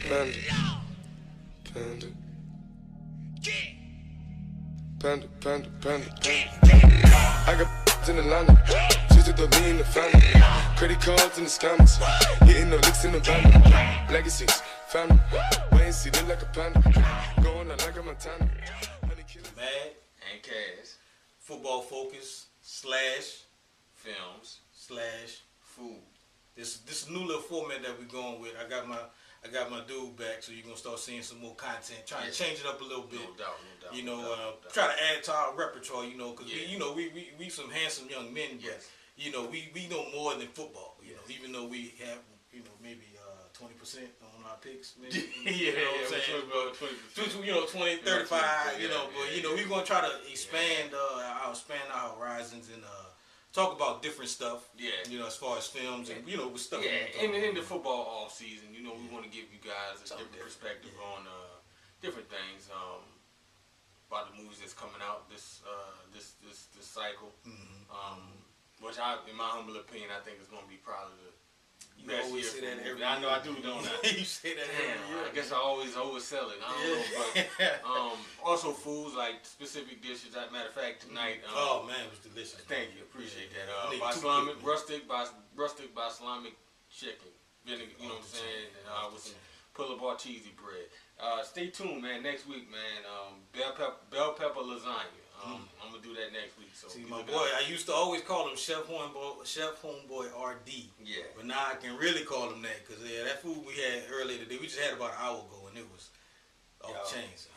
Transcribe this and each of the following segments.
Panda. Panda. Panda, panda, panda, panda. I got in Atlanta. Just to me in the family. Credit cards in the scammers. Hitting no licks in the van. Legacies, family. Wait and see, look like a panda. Going out like a Montana. Mad, N Caz, football focus / films / food. This new little format that we're going with. I got my dude back, so you're gonna start seeing some more content. Trying to change it up a little bit. No doubt. You know, try to add to our repertoire. You know, because we some handsome young men. But, you know, we know more than football. You know, even though we have maybe 20% on our picks. Maybe, you know what I'm saying? 20, 35. But we're gonna try to expand our horizons and talk about different stuff. Yeah. You know, as far as films and with stuff. Yeah. In the football off season, we want to give you guys a different perspective on different things about the movies that's coming out this cycle. Which in my humble opinion, I think is going to be probably the best year. Say that every year. I know I do, don't I? You say that every year. I guess I always oversell it. I don't know, but also foods like specific dishes. As a matter of fact, tonight. Oh man, it was delicious. Thank you, appreciate that. Rustic Islamic chicken. You know what I'm saying? With some pull-apart cheesy bread. Stay tuned, man. Next week, man. Bell pepper lasagna. I'm gonna do that next week. So see, my boy, I used to always call him Chef Homeboy RD. Yeah. But now I can really call him that because that food we had earlier today, we just had about an hour ago, and it was off the chain. So.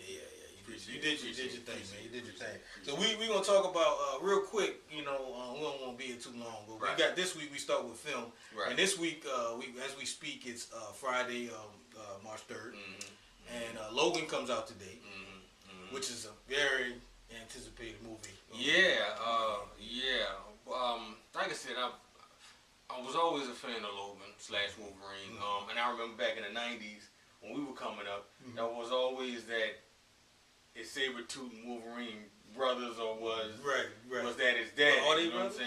Yeah. You did your thing, man. You did your thing. So we gonna talk about real quick. We don't want to be here too long, but we got this week. We start with film, and this week, as we speak, it's Friday, March 3rd, and Logan comes out today, which is a very anticipated movie. Like I said, I was always a fan of Logan / Wolverine, and I remember back in the '90s when we were coming up, there was always that it's Sabretooth and Wolverine brothers, or was that his dad? Are they you know brothers? what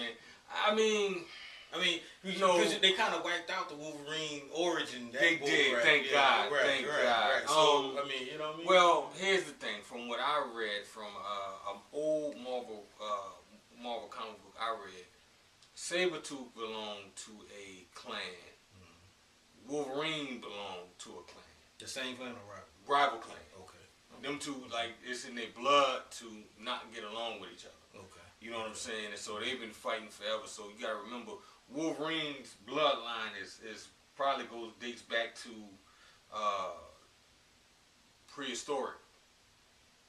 I'm saying? I mean, because they kind of wiped out the Wolverine origin. They did, thank God. Thank God. So, I mean, you know what I mean? Well, here's the thing. From what I read from an old Marvel comic book I read, Sabretooth belonged to a clan. Wolverine belonged to a clan. The same clan or rival? Rival clan. Okay. Them two, like, it's in their blood to not get along with each other. Okay. You know what I'm saying? And so they've been fighting forever. So you gotta remember, Wolverine's bloodline is probably dates back to prehistoric.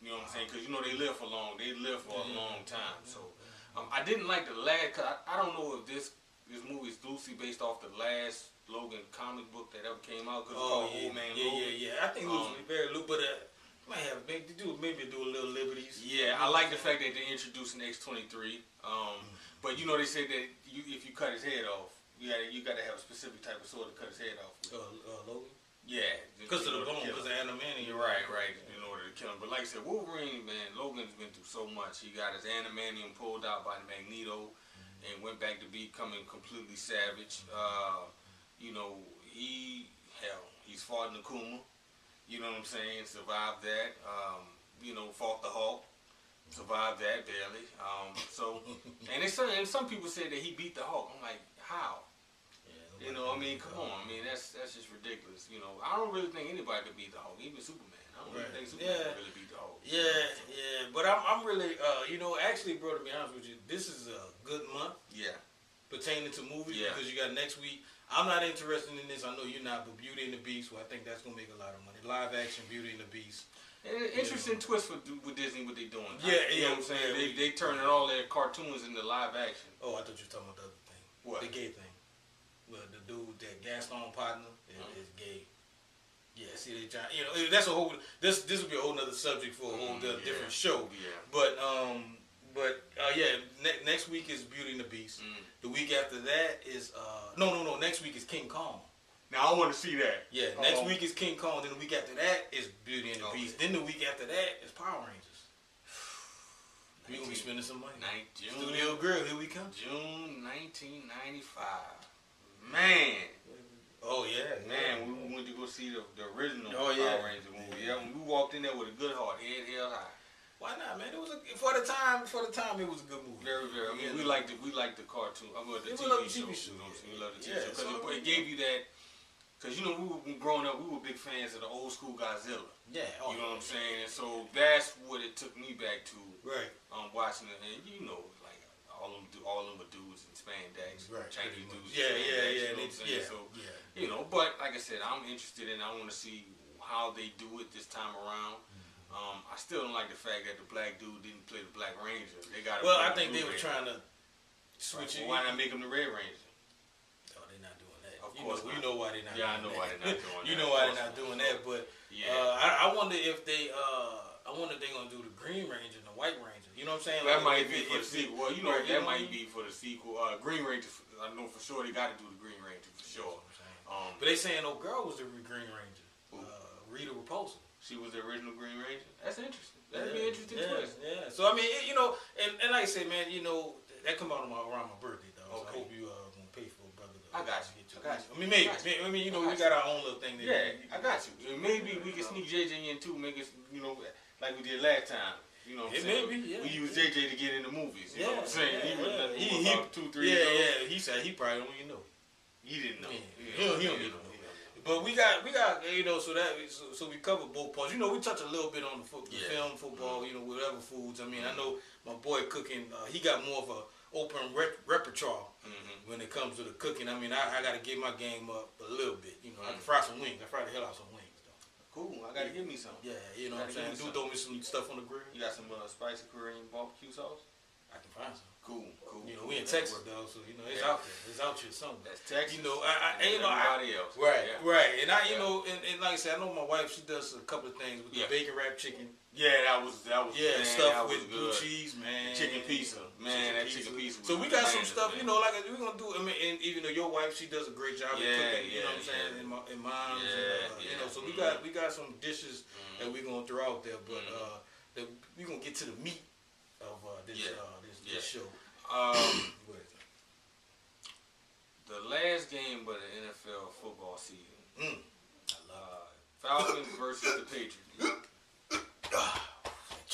You know what I'm saying? Because they live for long. They live for a long time. So I didn't like the last. Cause I don't know if this movie is loosely based off the last Logan comic book that ever came out. Cause it's called Old Man Logan. Yeah. I think loosely very loose, but might have maybe do a little liberties. Yeah, I like the fact that they introduced an X-23. But they say that if you cut his head off, you got to have a specific type of sword to cut his head off. Logan. Yeah, because of the bone, because of adamantium. You're right. In order to kill him, but like I said, Wolverine, man, Logan's been through so much. He got his adamantium pulled out by Magneto, and went back to becoming completely savage. He's fought Nakuma. You know what I'm saying? Survived that. Fought the Hulk. Survived that barely. And some people say that he beat the Hulk. I'm like, how? Yeah, come on. That's just ridiculous. I don't really think anybody could beat the Hulk. Even Superman. I don't really think Superman could really beat the Hulk. Yeah. But I'm really, actually, bro, to be honest with you, this is a good month. Yeah. Pertaining to movies, because you got next week. I'm not interested in this. I know you're not, but Beauty and the Beast. Well, I think that's gonna make a lot of money. Live action Beauty and the Beast. Interesting twist with Disney, what they doing. You know what I'm saying? They turning all their cartoons into live action. Oh, I thought you were talking about the other thing. What? The gay thing. Well, the dude, that Gaston partner, is gay. Yeah, see, they try. That's a whole. This would be a whole nother subject for a whole different show. Yeah. But next week is Beauty and the Beast. The week after that is no. Next week is King Kong. Now I want to see that. Yeah, next week is King Kong. Then the week after that is Beauty and the Beast. Then the week after that is Power Rangers. We're gonna be spending some money. Studio Grill, here we come. June 1995. Man. Oh yeah. Man, we went to go see the the original Power Ranger movie. Yeah, when we walked in there with a good heart, head held high. Why not, man? It was for the time. It was a good movie. Very, very. I mean, we liked the cartoon. I mean, the TV show. You know what I'm saying? We loved the TV show because it gave you that. Because you know, growing up, we were big fans of the old school Godzilla. Yeah. You know what I'm saying? And so that's what it took me back to. Right. Watching it, and you know, like all them were dudes in spandex, right. Chinese dudes. Yeah. You know what I'm saying? So you know, but like I said, I'm interested in. I want to see how they do it this time around. I still don't like the fact that the black dude didn't play the Black Ranger. They got. Well, I think they were trying to switch it. Why not make him the Red Ranger? No, they're not doing that. Of course, you know why they're not. Yeah, I know why they're not doing that. You know why they're not doing that, but I wonder if they. I wonder if they're gonna do the Green Ranger and the White Ranger. You know what I'm saying? That might be for the sequel. Well, you know that might be for the sequel. Green Ranger. I know for sure they got to do the Green Ranger for sure. But they saying no girl was the Green Ranger. Rita Repulsa. She was the original Green Ranger. That's interesting. That'd be an interesting twist. Yeah. So I mean, you know, and like I said, man, you know, that come out around my birthday, though. Okay. So I hope you gonna pay for a brother. I got you. I mean, maybe. I mean, you know, we got our own little thing. I got you. And maybe we can sneak JJ in too. Make it, you know, like we did last time. You know what I'm saying? Maybe, we use JJ to get in the movies. You know what I'm saying? He about 2-3 years old. Yeah. He said he probably don't even know. He didn't know. He don't even know. But we got, you know, so we cover both parts. You know, we touch a little bit on the film, football, you know, whatever foods. I mean, I know my boy cooking, he got more of a open repertoire when it comes to the cooking. I mean, I got to get my game up a little bit. You know, I can fry some wings. I fry the hell out of some wings, though. Cool. I got to give me some. Yeah, you know what I'm saying? Do throw me some stuff on the grill. You got some spicy Korean barbecue sauce? I can find some. Cool. You know, we in Texas though, so you know it's out there. It's out here somewhere. That's Texas. You know, everybody else. Right. And and like I said, I know my wife. She does a couple of things with the bacon wrapped chicken. Yeah, that was. Yeah, man, stuff with blue cheese, man. Chicken pizza, man. That chicken pizza. So we got some stuff, you know, like we're gonna do. I mean, and even though your wife, she does a great job at cooking. You know what I'm saying? And mom's, you know. So we got some dishes that we're gonna throw out there, but we're gonna get to the meat of this show. The last game of the NFL football season. Falcons versus the Patriots. I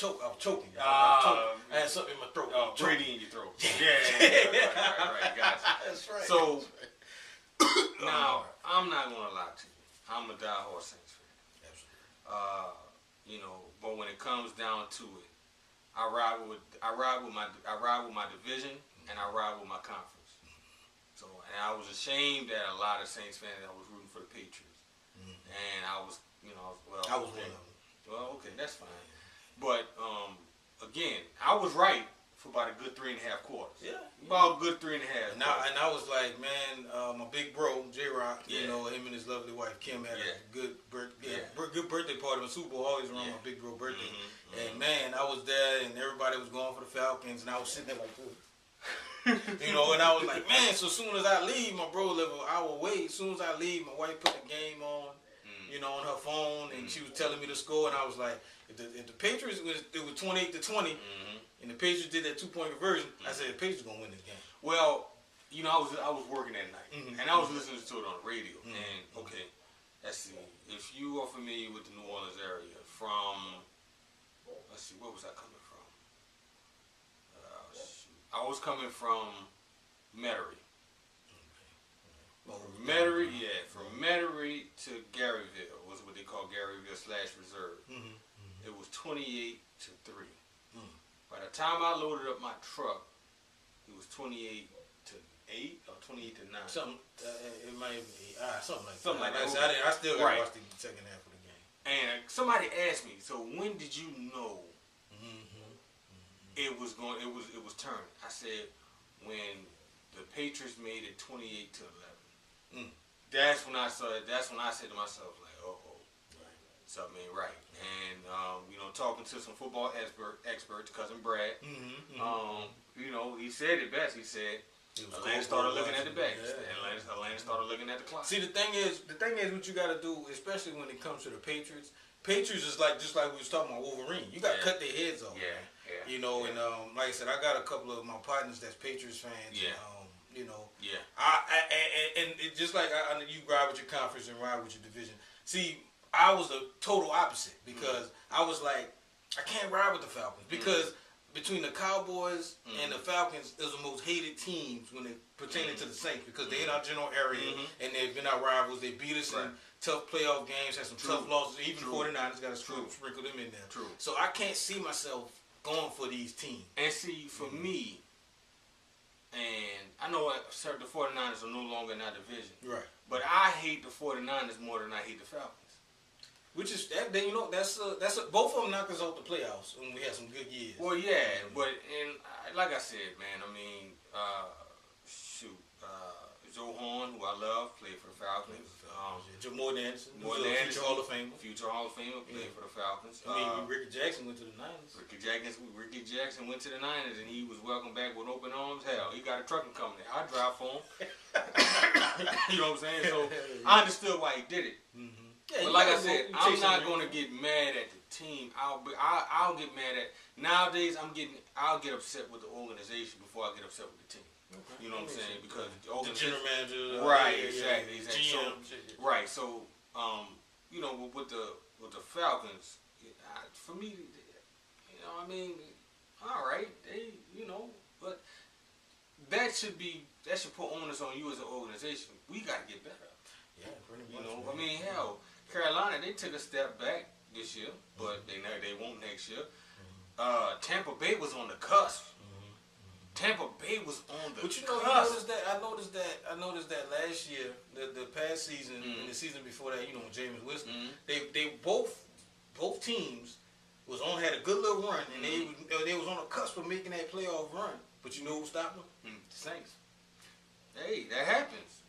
was choking. I had something in my throat. Brady in your throat. Right, gotcha. That's right. So now I'm not gonna lie to you. I'm a diehard Saints fan. Absolutely. You know, but when it comes down to it, I ride with my division and I ride with my conference. So, and I was ashamed that a lot of Saints fans I was rooting for the Patriots, and I was, you know, I was one of them. Well, okay, that's fine. But again, I was right for about a good 3.5 quarters. Yeah, about a good 3.5. And I was like, man, my big bro J-Rock, you know, him and his lovely wife Kim had a good birthday party. When Super Bowl always around my big bro birthday, and man, I was there, and everybody was going for the Falcons, and I was sitting there like this. You know, and I was like, man, so as soon as I leave, my bro live an hour away. As soon as I leave, my wife put the game on, you know, on her phone, and she was telling me the score, and I was like, if the Patriots, it was 28-20, and the Patriots did that 2-point conversion, I said the Patriots gonna win this game. Well, you know, I was working that night, and I was listening to it on the radio, and okay, let's see, if you are familiar with the New Orleans area, from, let's see, where was I coming from? I was coming from Metairie. From Metairie to Garyville was what they call Garyville/Reserve. It was 28-3. By the time I loaded up my truck, it was 28-8 or 28-9. Something. It might be something like that. Something like that. I still got to watch the second half of the game. And somebody asked me, so when did you know it was turning? I said when the Patriots made it 28-11. That's when I saw it. That's when I said to myself, like, something ain't right. And you know, talking to some football experts, cousin Brad, you know, he said it best. He said Atlanta started looking at the backs. Atlanta started looking at the clock. See, the thing is, what you got to do, especially when it comes to the Patriots. Patriots is like just like we was talking about Wolverine. You got to cut their heads off. You know, and like I said, I got a couple of my partners that's Patriots fans. You know. Yeah. And it just like you ride with your conference and ride with your division. See, I was the total opposite because I was like, I can't ride with the Falcons because between the Cowboys and the Falcons, those are the most hated teams when it pertaining to the Saints because they're in our general area and they've been our rivals. They beat us in tough playoff games, had some tough losses. Even 49ers got to sprinkle them in there. True. So I can't see myself going for these teams. And see, for me, and I know the 49ers are no longer in our division. Right. But I hate the 49ers more than I hate the Falcons. Which is that you know that's both of them knocked us off the playoffs when we had some good years. Well, yeah, but like I said, man, I mean, Joe Horn, who I love, played for the Falcons. Jamal Anderson, future Hall of Famer, played for the Falcons. I mean, Ricky Jackson went to the Niners. Ricky Jackson went to the Niners, and he was welcomed back with open arms. Hell, he got a trucking company. I drive for him. You know what I'm saying? So I understood why he did it. Yeah, but like I said, I'm not going to get mad at the team. I'll get mad at nowadays. I'll get upset with the organization before I get upset with the team. Okay. You know what I'm saying? Because the general manager, right? Exactly. GM, right. So, you know, with the Falcons, for me, you know, I mean, all right, they, you know, but that should put onus on you as an organization. We got to get better. Yeah, pretty much. You know, I mean, hell, Carolina, they took a step back this year, but they won't next year. Tampa Bay was on the cusp. Tampa Bay was on the But you know, cusp. I noticed that last year, the past season and the season before that, you know, with Jameis Winston, they both teams had a good little run, and they was on the cusp of making that playoff run. But you know who stopped them? The Saints. Hey, that happens.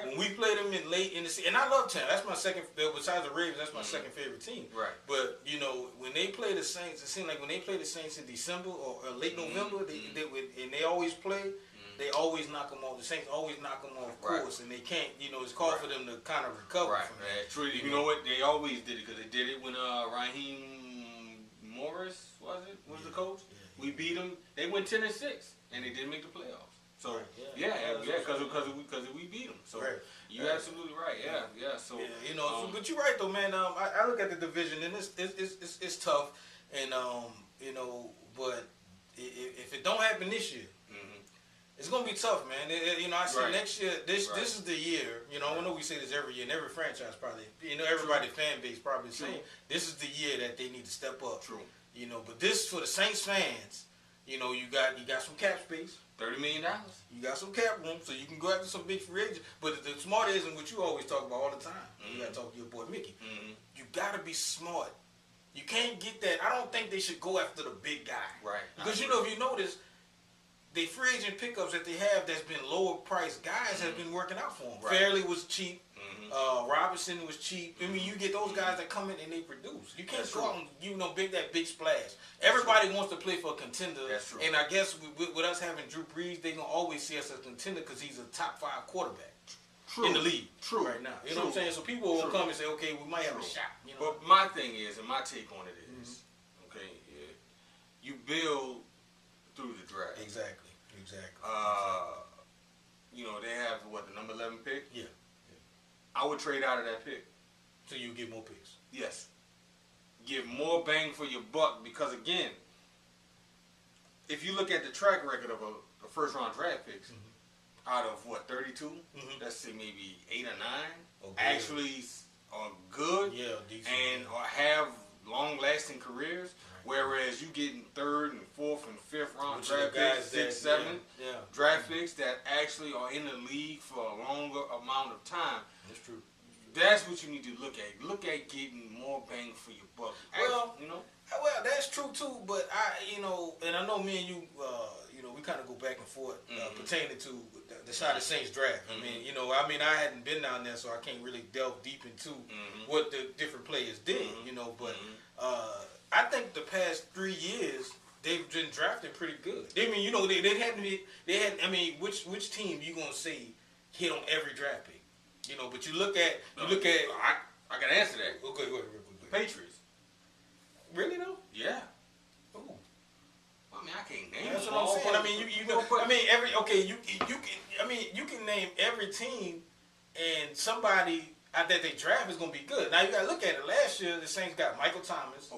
When we played them late in the season, and I love Tampa. That's my second. Besides the Ravens, that's my second favorite team. Right. But you know, when they play the Saints, it seemed like when they play the Saints in December or late November, they always play. They always knock them off. The Saints always knock them off course, and they can't. You know, it's called for them to kind of recover. Right. From that. True. You know what? They always did it because they did it when Raheem Morris was the coach. Yeah. We beat them. They went 10-6, and they didn't make the playoffs. So because we beat them. So you're absolutely right. Yeah. So you know, but you're right though, man. I look at the division and it's tough, and you know, but if it don't happen this year, it's gonna be tough, man. You know, I see next year. This is the year. You know, I know we say this every year, and every franchise probably. You know, everybody fan base probably saying this is the year that they need to step up. True. You know, but this for the Saints fans. You know, you got some cap space. $30 million. You got some cap room, so you can go after some big free agents. But the smart is, and what you always talk about all the time, you got to talk to your boy Mickey. You got to be smart. You can't get that. I don't think they should go after the big guy. Right. Because, you know, if you notice, the free agent pickups that they have that's been lower priced guys have been working out for them. Right. Fairley was cheap. Robinson was cheap. I mean, you get those guys that come in and they produce. You can't go out and, you know, that big splash. Everybody wants to play for a contender. That's true. And I guess with us having Drew Brees, they're going to always see us as a contender because he's a top 5 quarterback in the league right now. You know what I'm saying? So people will come and say, okay, we might have a shot. You know? But my thing is, and my take on it is, okay, you build through the draft. Exactly. You know, they have, the number 11 pick? Yeah. I would trade out of that pick. So you get more picks? Yes. Give more bang for your buck because, again, if you look at the track record of a first-round draft picks, out of, 32? Let's say maybe 8 or 9 actually are good and or have long-lasting careers. Whereas you getting 3rd and 4th and 5th round draft picks, 6th, 7th draft picks that actually are in the league for a longer amount of time. That's true. That's what you need to look at. Look at getting more bang for your buck. Well, that's true too. But you know, and I know me and you, you know, we kind of go back and forth pertaining to the side of Saints draft. I mean, you know, I hadn't been down there, so I can't really delve deep into what the different players did. You know, but. I think the past 3 years they've been drafting pretty good. I mean, you know, they had. I mean, which team you gonna say hit on every draft pick? You know, but you look at. I can answer that. Okay, go ahead. The Patriots. Really though? Yeah. Ooh. I mean, I can't name. That's them what I'm all, saying. I mean, you know. I mean, you can. I I mean, you can name every team and somebody that they draft is going to be good. Now, you got to look at it. Last year, the Saints got Michael Thomas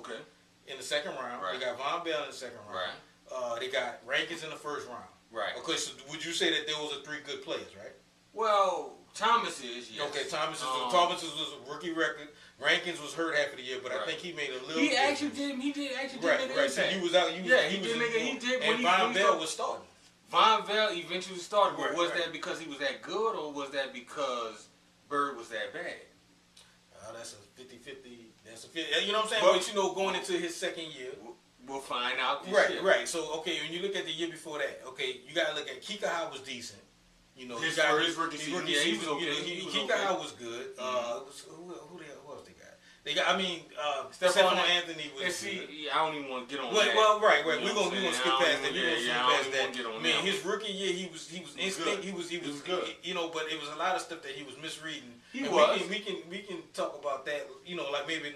in the second round. Right. They got Von Bell in the second round. Right. They got Rankins in the first round. Right. Okay, so would you say that those are 3 good players, right? Well, Thomas is, yes. Okay, Thomas was a rookie record. Rankins was hurt half of the year, but I think he made a little. He actually did make an impact. So he was out. He did. And Von Bell was starting. Von Bell eventually started, but was that because he was that good, or was that because Bird was that bad? That's a 50-50. That's a 50. You know what I'm saying? But you know, going into his second year, we'll find out. This year. Right. So okay, when you look at the year before that, okay, you gotta look at Kika was decent. You know, his rookie season, he was okay. Kika was good. Who else they got? They got. I mean, Stephon Anthony was good. I don't even want to get on that. Well, right. We're gonna skip past that. Man, his rookie year, he was instinct. He was good. You know, but it was a lot of stuff that he was misreading. We can talk about that. You know, like maybe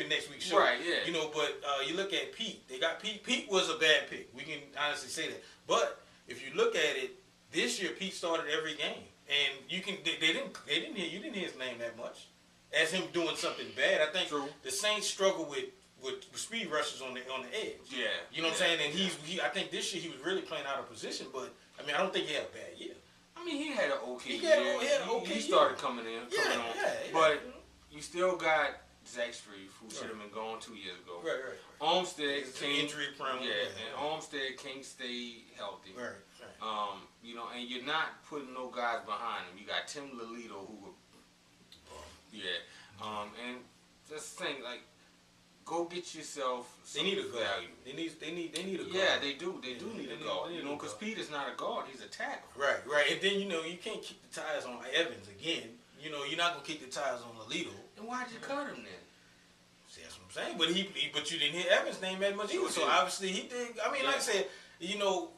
next week's show. Right. Yeah. You know, but you look at Pete. They got Pete. Pete was a bad pick. We can honestly say that. But if you look at it, this year Pete started every game, and you didn't hear his name that much. As him doing something bad, I think the Saints struggle with speed rushes on the edge. Yeah, you know what I'm saying. And I think this year he was really playing out of position. But I mean, I don't think he had a bad year. I mean, he had an okay year. He started coming on. But you still got Zach Strief, who should have been gone 2 years ago. Right. Olmstead injury prone. Yeah, and Olmstead can't stay healthy. Right. You know, and you're not putting no guys behind him. You got Tim Lelito, who. And just the thing, like, go get yourself some value. They need a guard. Yeah, they do. They do need a guard. You know, because Pete is not a guard; he's a tackle. Right. And then you know you can't kick the tires on Evans again. You know, you're not gonna kick the tires on Lelito. And why'd you cut him then? See, that's what I'm saying. But you didn't hear Evans' name that much either. So obviously he did. I mean, like I said, you know.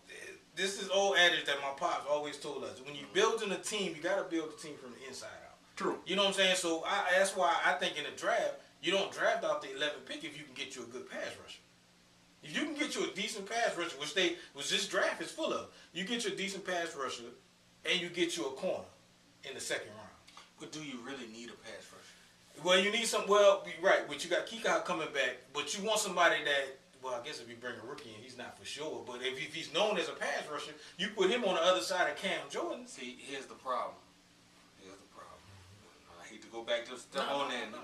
This is old adage that my pops always told us. When you're building a team, you got to build a team from the inside out. True. You know what I'm saying? So that's why I think in the draft, you don't draft out the 11th pick if you can get you a good pass rusher. If you can get you a decent pass rusher, which this draft is full of, you get you a decent pass rusher, and you get you a corner in the second round. But do you really need a pass rusher? Well, you need some. Well, right. But you got Kika coming back, but you want somebody that. Well, I guess if you bring a rookie in, he's not for sure. But if he's known as a pass rusher, you put him on the other side of Cam Jordan. See, here's the problem. I hate to go back to Stephon Anthony,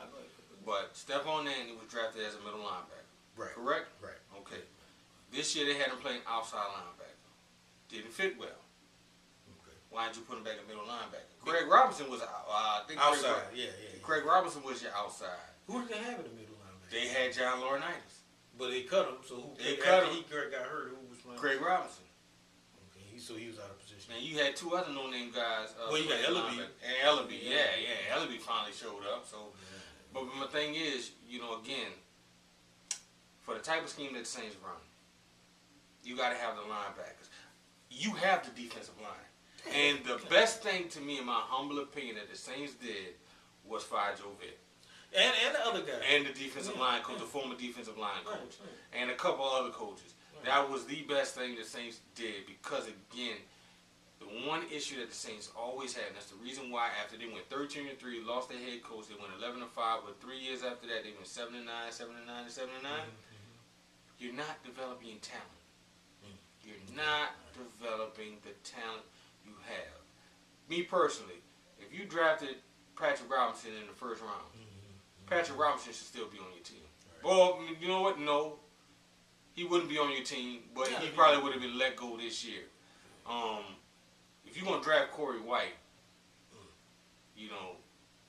but Stephon Anthony was drafted as a middle linebacker. Right. Correct? Right. Okay. This year they had him playing outside linebacker. Didn't fit well. Okay. Why didn't you put him back in middle linebacker? Craig Robinson was outside. Craig Robinson was your outside. Who did they have in the middle linebacker? They had John Laurinaitis. But they cut him, so he got hurt. Who was playing? Craig Robinson. Okay, so he was out of position. And you had 2 other no-name guys. Well, you got Ellaby. And Ellaby, yeah. Ellaby finally showed up. So, but my thing is, you know, again, for the type of scheme that the Saints run, you got to have the linebackers. You have the defensive line. And the best thing to me, in my humble opinion, that the Saints did was fire Joe Vick. And the other guy. And the defensive line coach, the former defensive line coach. And a couple other coaches. That was the best thing the Saints did because, again, the one issue that the Saints always had, and that's the reason why after they went 13-3, lost their head coach, they went 11-5, but 3 years after that, they went 7-9, 7-9, 7-9. You're not developing talent. You're not developing the talent you have. Me personally, if you drafted Patrick Robinson in the first round, Patrick Robinson should still be on your team. Well, you know what? No. He wouldn't be on your team, but he probably would have been let go this year. If you're going to draft Corey White, you know,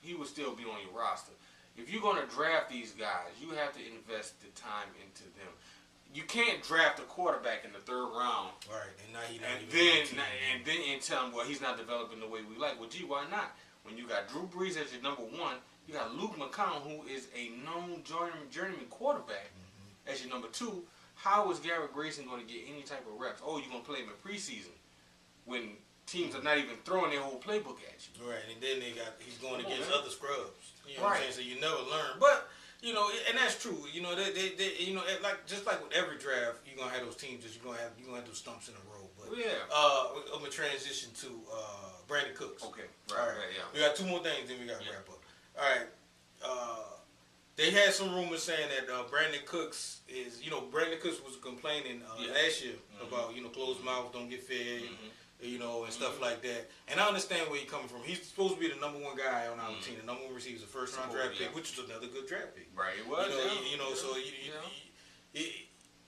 he would still be on your roster. If you're going to draft these guys, you have to invest the time into them. You can't draft a quarterback in the 3rd round. Right. And then tell him, well, he's not developing the way we like. Well, gee, why not? When you got Drew Brees as your number 1, you got Luke McCown, who is a known journeyman quarterback, as your number 2. How is Garrett Grayson going to get any type of reps? Oh, you're going to play him in preseason when teams are not even throwing their whole playbook at you. Right, and then he's going against other scrubs. You know what I'm saying? So you never learn. But You know, and that's true. You know, they like just like with every draft, you're gonna have those teams that you're gonna have those stumps in a row. But I'm gonna transition to Brandon Cooks. Okay, right, yeah. We got two more things, then we got to wrap up. All right. They had some rumors saying that Brandon Cooks was complaining last year about closed mouth, don't get fed. And stuff like that. And I understand where he's coming from. He's supposed to be the number one guy on our team, the number one receiver, the first round draft pick, which is another good draft pick. Right, it was.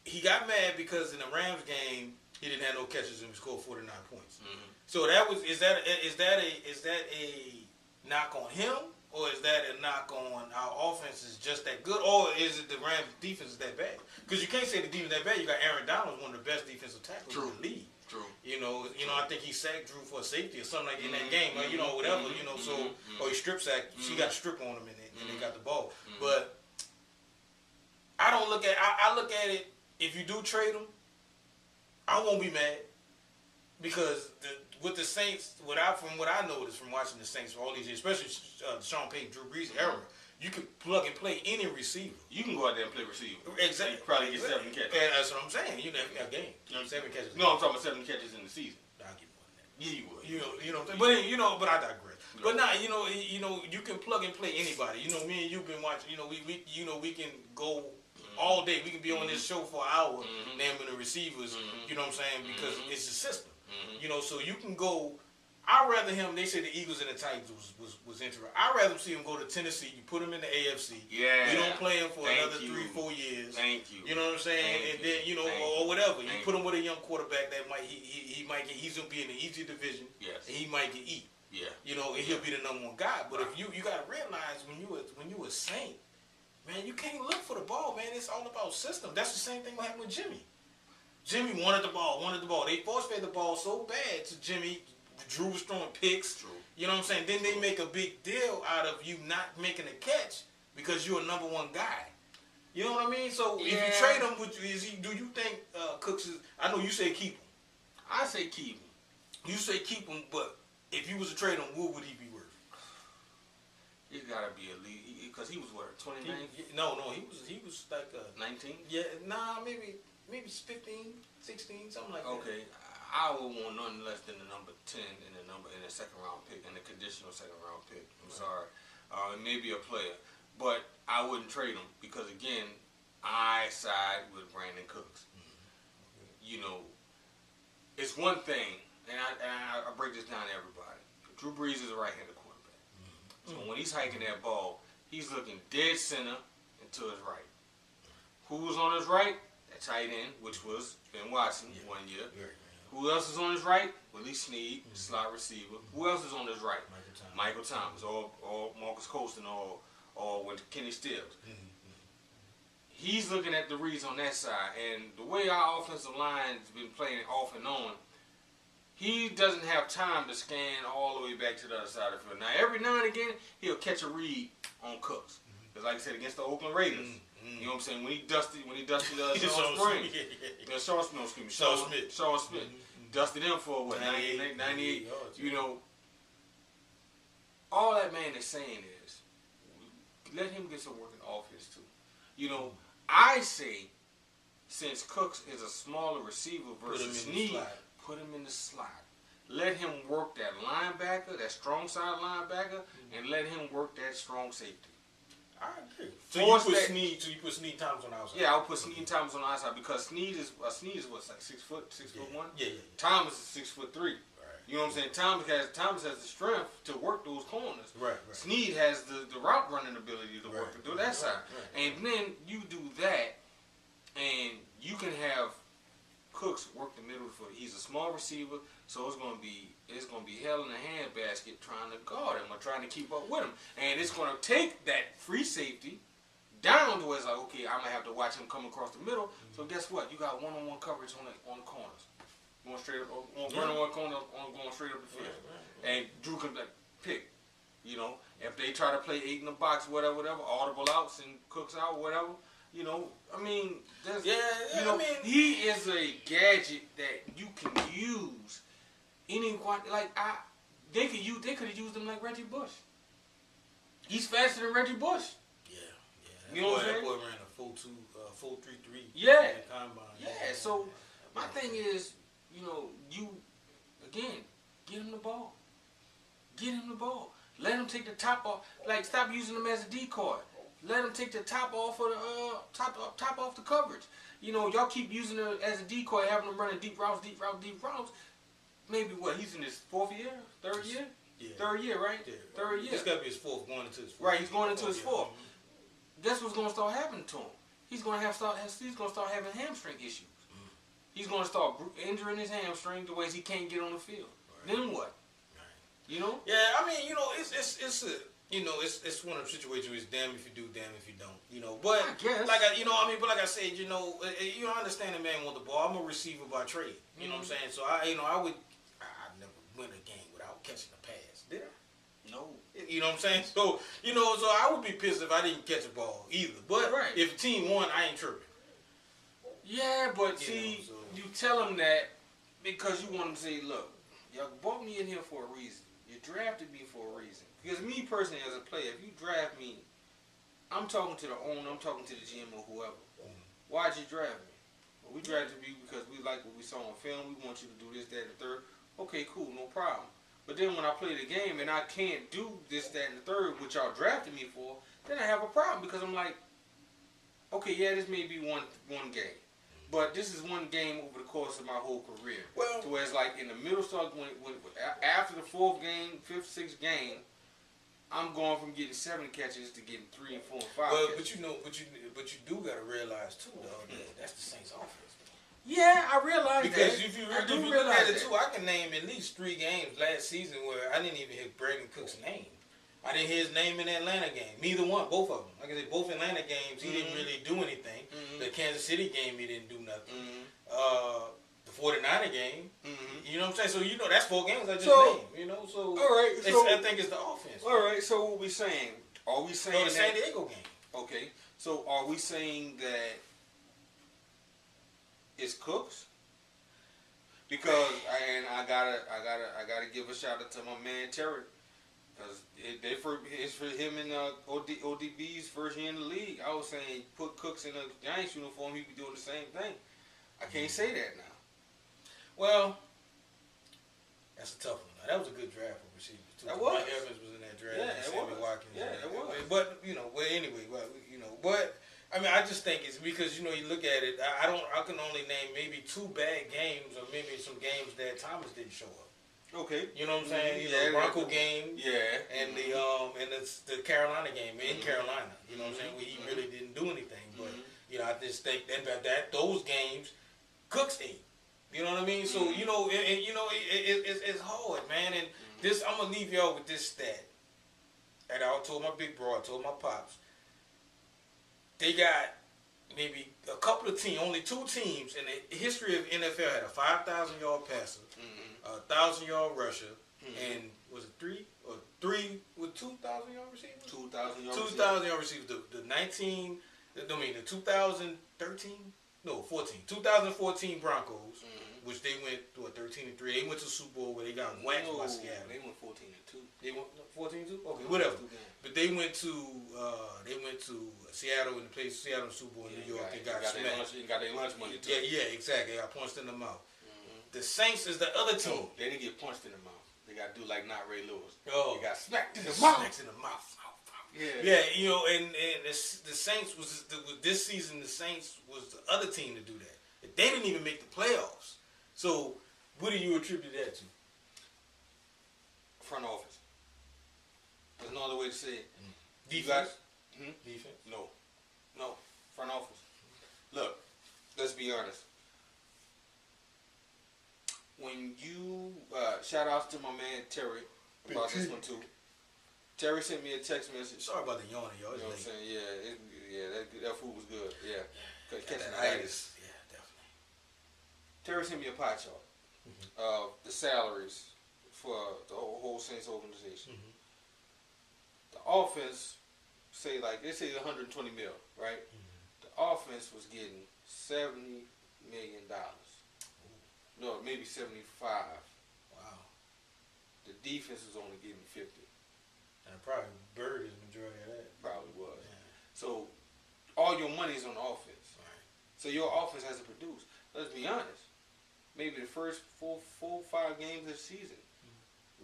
He got mad because in the Rams game he didn't have no catches and he scored 49 points. So is that a knock on him, or is that a knock on our offense is just that good, or is it the Rams defense is that bad? Because you can't say the defense is that bad. You got Aaron Donald, one of the best defensive tackles in the league. True. I think he sacked Drew for a safety or something like in that game, or whatever, or he strip sacked. She got a strip on him and they got the ball. But I don't look at. I look at it. If you do trade him, I won't be mad because with the Saints, from what I noticed from watching the Saints for all these years, especially Sean Payton, Drew Brees era. You can plug and play any receiver. You can go out there and play receiver. Exactly. You probably get 7 catches. And that's what I'm saying. You never got a game. 7 catches. No, I'm talking about 7 catches in the season. I'll get more than that. Yeah, you would. You know what I'm saying? But I digress. No. But nah, you can plug and play anybody. Me and you've been watching. We can go all day. We can be on this show for an hour, naming the receivers. You know what I'm saying? Because it's a system. So you can go. I'd rather him. They say the Eagles and the Titans was interesting. I'd rather see him go to Tennessee. You put him in the AFC. Yeah. You don't play him for another 3-4 years. Thank you. You know what I'm saying? Then or whatever. You put him with a young quarterback that he's gonna be in the easy division. Yes. And he might get eat. Yeah. And he'll be the number one guy. But if you gotta realize when you a Saint, man, you can't look for the ball, man. It's all about system. That's the same thing what happened with Jimmy. Jimmy wanted the ball. They force-fed the ball so bad to Jimmy. Drew was throwing picks. True. You know what I'm saying? Then they make a big deal out of you not making a catch because you're a number one guy. You know what I mean? So if you trade him, do you think Cooks is? I know you say keep him. I say keep him. You say keep him, but if you was to trade him, what would he be worth? He gotta be at least because he was what 29. No, he was like 19. Yeah, maybe 15, 16, something like that. Okay. I would want nothing less than the number 10 in the second round pick, in the conditional second round pick. I'm sorry. Maybe a player. But I wouldn't trade him because, again, I side with Brandon Cooks. It's one thing, and I break this down to everybody. Drew Brees is a right-handed quarterback. So when he's hiking that ball, he's looking dead center and to his right. Who's on his right? That tight end, which was Ben Watson 1 year. Who else is on his right? Willie Snead, slot receiver. Who else is on his right? Michael Thomas, or Marcus Colston, or with Kenny Stills. He's looking at the reads on that side, and the way our offensive line's been playing off and on, he doesn't have time to scan all the way back to the other side of the field. Now, every now and again, he'll catch a read on Cooks. Because like I said, against the Oakland Raiders, you know what I'm saying? When he dusted Sean Smith, dusted him for what, 98, all that man is saying is, let him get some work in offense too. I say, since Cooks is a smaller receiver versus Snead, put him in the slot. Let him work that linebacker, that strong side linebacker, and let him work that strong safety. I agree. So you put Snead Thomas on the outside. Yeah, I'll put Snead Thomas on the outside because Snead is what, like 6 foot, 6'1"? Yeah. Thomas is 6'3". Right. You know what I'm saying? Thomas has the strength to work those corners. Right. Snead has the route running ability to work to do that side. Right. And then you do that, and you can have Cooks work the middle for. He's a small receiver, so it's gonna be hell in a handbasket trying to guard him or trying to keep up with him, and it's gonna take that free safety down to where it's like, okay, I'm gonna have to watch him come across the middle. So guess what? You got one-on-one coverage on the corners, going straight up, running one corner, going straight up the field, and Drew can pick. If they try to play 8 in the box, whatever, audible outs and Cooks out, whatever. He is a gadget that you can use. They could have used him like Reggie Bush. He's faster than Reggie Bush. You know what I'm saying? That boy ran a 4.33. Yeah. In the combine. Yeah. So my thing is, you again get him the ball. Get him the ball. Let him take the top off. Like, stop using him as a decoy. Let him take the top off of the top off the coverage. Y'all keep using him as a decoy, having him running deep routes. Maybe what? He's in his third year. Yeah. Third year, right? Yeah. Third year. This got to be his fourth, going into his fourth. Right, he's going into his fourth. Guess what's going to start happening to him? He's going to start having hamstring issues. He's going to start injuring his hamstring the ways he can't get on the field. Right. Then what? Right. Yeah, I mean, it's one of the situations where it's damn if you do, damn if you don't. But I guess. like I said, you understand the man want the ball. I'm a receiver by trade. You know what I'm saying? So I never win a game without catching a pass. Did I? No. You know what I'm saying? So so I would be pissed if I didn't catch a ball either. But if the team won, I ain't tripping. Yeah, but you tell them that because you want them to say, look, y'all brought me in here for a reason. You drafted me for a reason. Because me personally as a player, if you draft me, I'm talking to the owner, I'm talking to the GM or whoever. Why'd you draft me? Well, we drafted you because we like what we saw on film. We want you to do this, that, and the third. Okay, cool, no problem. But then when I play the game and I can't do this, that, and the third, which y'all drafted me for, then I have a problem because I'm like, okay, yeah, this may be one game. But this is one game over the course of my whole career. Well, to where it's like in the middle start when after the fourth game, fifth, sixth game, I'm going from getting 7 catches to getting 3 and 4 and 5. Well, catches. but you do gotta realize too, though, that that's the Saints' offense. Yeah, I realize because that. if you look at it too, I can name at least 3 games last season where I didn't even hear Brandon Cook's name. I didn't hear his name in the Atlanta game. Neither one, both of them. Like I said, both Atlanta games, he didn't really do anything. The Kansas City game, he didn't do nothing. The 49er game, you know what I'm saying? So, that's 4 games I just named, So, all right, I think it's the offense. All right, so what we saying? Are we saying the San Diego game. Okay, so are we saying that it's Cooks? Because I gotta give a shout out to my man Terry. Because it's for him in ODB's first year in the league. I was saying put Cooks in a Giants uniform, he'd be doing the same thing. I can't say that now. Well, that's a tough one. That was a good draft for receivers too. That was. Mike Evans was in that draft. Yeah, it was. Watkins. Yeah, it was. But anyway, but I mean, I just think it's because you look at it. I can only name maybe 2 bad games or maybe some games that Thomas didn't show up. Okay. You know what I'm saying? The Bronco game. Yeah. And the Carolina game in Carolina. You know what I'm saying? Where he really didn't do anything. But I just think that those games, Cooks ate. You know what I mean? So it's hard, man. And this, I'm gonna leave y'all with this stat. And I told my big bro, I told my pops. They got maybe a couple of teams, only 2 teams in the history of NFL had a 5,000-yard passer, a 1,000-yard rusher, and was it 3 with 2,000-yard receivers? 2,000-yard receivers. The 2013. No, 2014 Broncos, which they went to a 13-3. They went to the Super Bowl where they got waxed by Seattle. They went 14-2. They went 14-2. Okay, whatever. But they went to Seattle and played Seattle in the Super Bowl in New York. They got smacked. Got their lunch money too. Yeah, exactly. They got punched in the mouth. The Saints is the other team. No, they didn't get punched in the mouth. They got to do like not Ray Lewis. Oh, they got smacked in the mouth. Smacked in the mouth. Yeah, and the Saints was this season. The Saints was the other team to do that. They didn't even make the playoffs. So, what do you attribute that to? Front office. There's no other way to say it. Defense. Defense? No. Front office. Look, let's be honest. When you shout outs to my man Terry about this one too. Terry sent me a text message. Sorry about the yawning, y'all. You know what I'm saying? That food was good. Yeah. Catching the itis. Yeah, definitely. Terry sent me a pie chart of the salaries for the whole Saints organization. The offense, they say 120 mil, right? The offense was getting $70 million. No, maybe 75. Wow. The defense was only getting 50. And probably Bird is the majority of that. Probably was. Yeah. So your money is on the offense. Right. So your offense has to produce. Let's be honest. Maybe the first 4, 5 games of the season,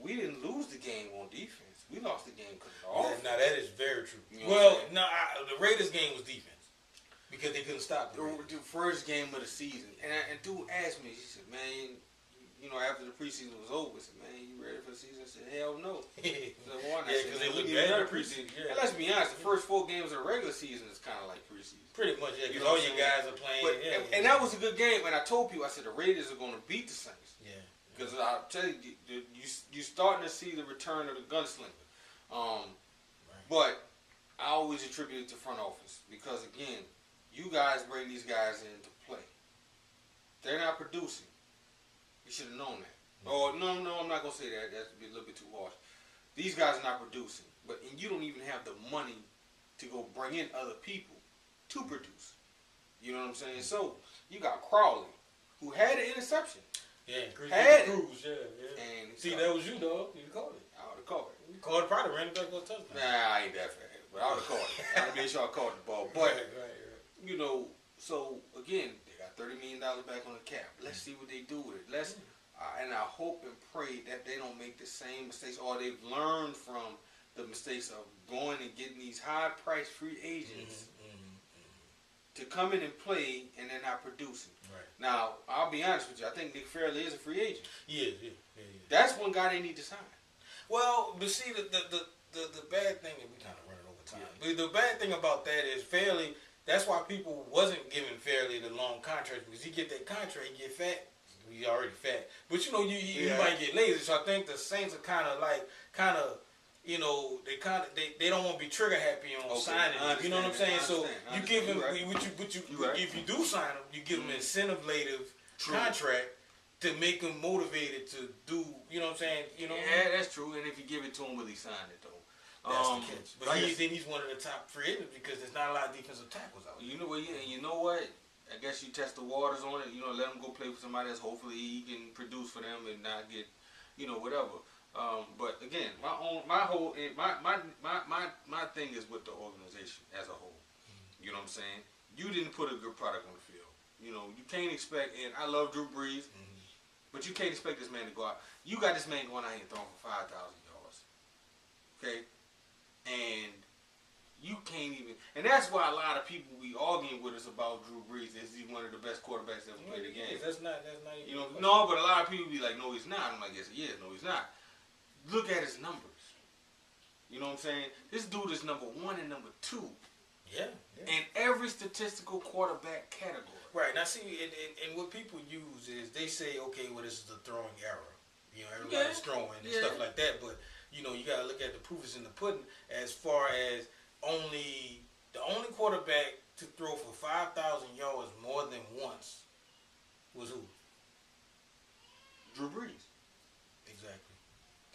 we didn't lose the game on defense. We lost the game because of the offense. Now that is very true. You know the Raiders game was defense because they couldn't stop the first game of the season. And dude asked me, he said, man, you know, after the preseason was over, he said, man, you ready for the season? I said, hell no. So why not? Yeah, because they look bad in the preseason. Yeah. And let's be honest, the first 4 games of the regular season is kind of like preseason. Pretty much, yeah, because all your guys are playing. But, and that was a good game. And I told people, I said, the Raiders are going to beat the Saints. Yeah. Because I'll tell you, you're starting to see the return of the gunslinger. Right. But I always attribute it to front office. Because, again, you guys bring these guys in to play. They're not producing. You should have known that. Oh, no, I'm not going to say that. That's a little bit too harsh. These guys are not producing. And you don't even have the money to go bring in other people to produce. You know what I'm saying? So, you got Crowley, who had an interception. Yeah, Cruz, yeah. And see, that was you, dog. You called it. I would have called it. You called it, probably ran it back for a touchdown. Nah, I ain't that fast. But I would have called it. I would have made sure I called the ball. But, you know, so, again, they got $30 million back on the cap. Let's see what they do with it. And I hope and pray that they don't make the same mistakes, or they've learned from the mistakes of going and getting these high-priced free agents to come in and play, and they're not producing. Right. Now, I'll be honest with you. I think Nick Fairley is a free agent. Yeah. That's one guy they need to sign. Well, but see, the bad thing, and we kind of running over time, but the bad thing about that is Fairley, that's why people wasn't giving Fairley the long contract, because he get that contract, he get fat. He already fat. But, you know, you might get lazy. So I think the Saints are kind of, you know, they don't want to be trigger happy on signing him. You know what I'm saying? So you give him, if you do sign him, you give him an incentive-lative contract to make him motivated to do, you know what I'm saying? You know. Yeah, that's true. And if you give it to him, will he sign it, though? That's the catch. But then he's one of the top free agents because there's not a lot of defensive tackles out there. You know what? Yeah, you know what? I guess you test the waters on it. You know, let him go play with somebody else. Hopefully, he can produce for them and not get, you know, whatever. But again, my thing is with the organization as a whole. You know what I'm saying? You didn't put a good product on the field. You know, you can't expect. And I love Drew Brees, but you can't expect this man to go out. You got this man going out here throwing for 5,000 yards. Okay, and you can't even, and that's why a lot of people be arguing with us about Drew Brees. Is he one of the best quarterbacks ever played the game? That's not even, you know, no, but a lot of people be like, no, he's not. I'm like, yes, he is. No, he's not. Look at his numbers. You know what I'm saying? This dude is number 1 and number 2. Yeah. In every statistical quarterback category. Right. Now, see, and what people use is they say, okay, well, this is the throwing error. You know, everybody's throwing and stuff like that. But, you know, you got to look at the proof is in the pudding as far as the only quarterback to throw for 5,000 yards more than once was who? Drew Brees. Exactly.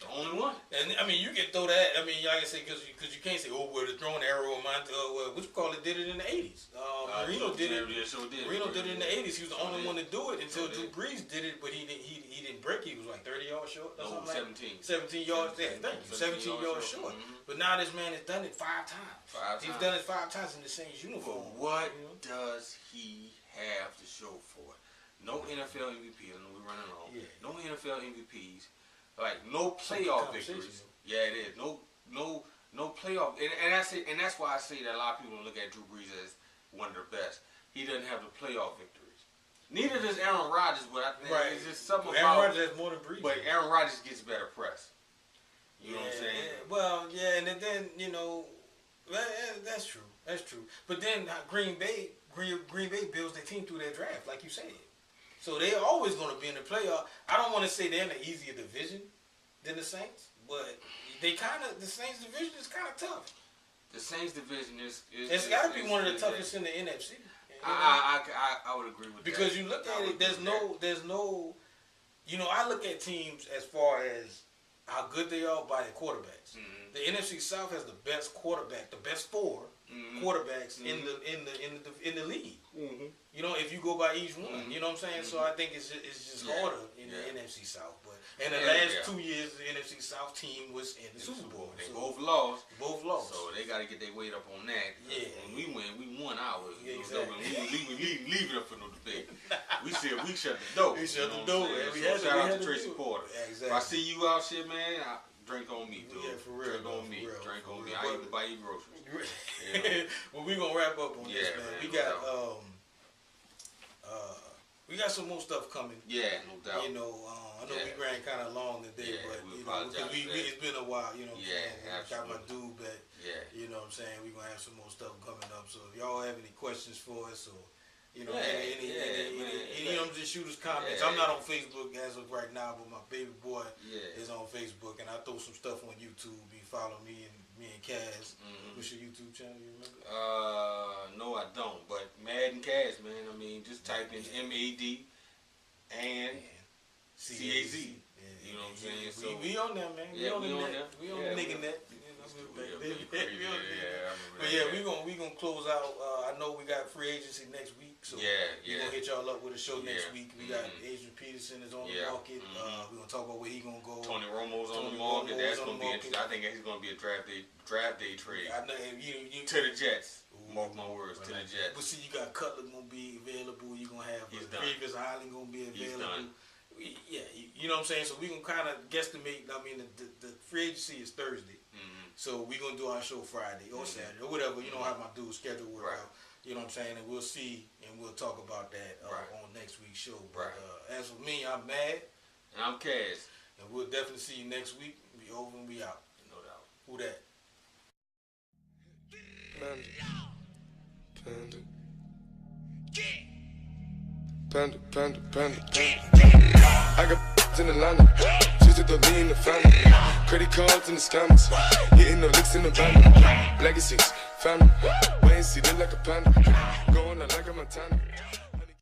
The only one. And I mean, you can throw that. I mean, like I say, because you can't say, oh, well, the throwing arrow of mine. What you call it? Did it in the '80s. Marino did it. Marino did it in the '80s. He was the only one to do it until Drew Brees did it, but he didn't break. He was like 30 yards short. Or something 17. 17 yards. Yeah, thank you. 17 yards short. But now this man has done it 5 times. He's done it 5 times in the Saints uniform. But what does he have to show for it? No NFL MVP. I know we're running long. Yeah. No NFL MVPs. Like no playoff victories. Yeah, it is. No playoff. And that's why I say that a lot of people look at Drew Brees as one of the best. He doesn't have the playoff victories. Neither does Aaron Rodgers, but I think it's just something Aaron about. Rodgers has more than Brees. But Aaron Rodgers gets better press. You know what I'm saying? Yeah. Well, yeah, and then you know, that's true. That's true. But then Green Bay builds their team through their draft, like you said. So they're always going to be in the playoff. I don't want to say they're in an easier division than the Saints, but the Saints division is kind of tough. The Saints division is it's got to be one of the toughest in the NFC. I would agree with that. Because you look at it, there's no, you know, I look at teams as far as how good they are by their quarterbacks. The NFC South has the best quarterback, the best 4 quarterbacks in the league. You know, if you go by each one, you know what I'm saying. So I think it's just harder in the NFC South. But in the last 2 years, the NFC South team was in the Super Bowl. They both lost. Both lost. So they got to get their weight up on that. Yeah. When we win, we won hours. Yeah, You exactly. know, we leave it up for no debate. We said we shut the door. We shut the you know door. what I'm We saying? had So to- we shout out had to to Tracy do it. Porter. Yeah, exactly. If I see you out shit, man, drink on me, dude. Yeah, for real. Drink on me. For real, Drink for on me. real. I even buy you groceries. Yeah. Well, we gonna wrap up on this, Yeah, man. man, We no got doubt. we got some more stuff coming. Yeah, no doubt. You know, I know we ran kind of long today, Yeah, but we you know, apologize because for that. it's been a while. You know, what Yeah, I'm saying? Got my absolutely. dude back. Yeah. You know what I'm saying? We're gonna have some more stuff coming up. So if y'all have any questions for us or you know, any of them just shoot us comments. Yeah. I'm not on Facebook as of right now, but my baby boy Yeah. is on Facebook, and I throw some stuff on YouTube. You follow me and Caz. What's your YouTube channel? You remember? No, I don't. But N Caz, man. I mean, just type in MAD and CAZ. You know what I'm saying? So we on there, man. Yeah, we on there. We on the nigga net. Yeah, But yeah, we gonna close out. I know we got free agency next week, so we gonna hit y'all up with a show next week. We got Adrian Peterson is on the market. We gonna talk about where he gonna go. Tony Romo's on the market. That's gonna be interesting. I think he's gonna be a draft day trade. I know you to the Jets. Mark my words, to the Jets. But see, you got Cutler gonna be available. You gonna have Davis Highland gonna be available. Yeah, you know what I'm saying. So we gonna kind of guesstimate. I mean, the free agency is Thursday. So we're going to do our show Friday or Saturday or whatever. You know how my dude's schedule work out. You know what I'm saying? And we'll see and we'll talk about that on next week's show. But as for me, I'm Mad. And I'm Caz. And we'll definitely see you next week. We over and we out. No doubt. Who that? Panda. I got in Atlanta. Just to throw me in the family. Credit cards in the scammers. Hitting the licks in the van. Legacies, family. Wait and see, look like a panda. Going out like a Montana.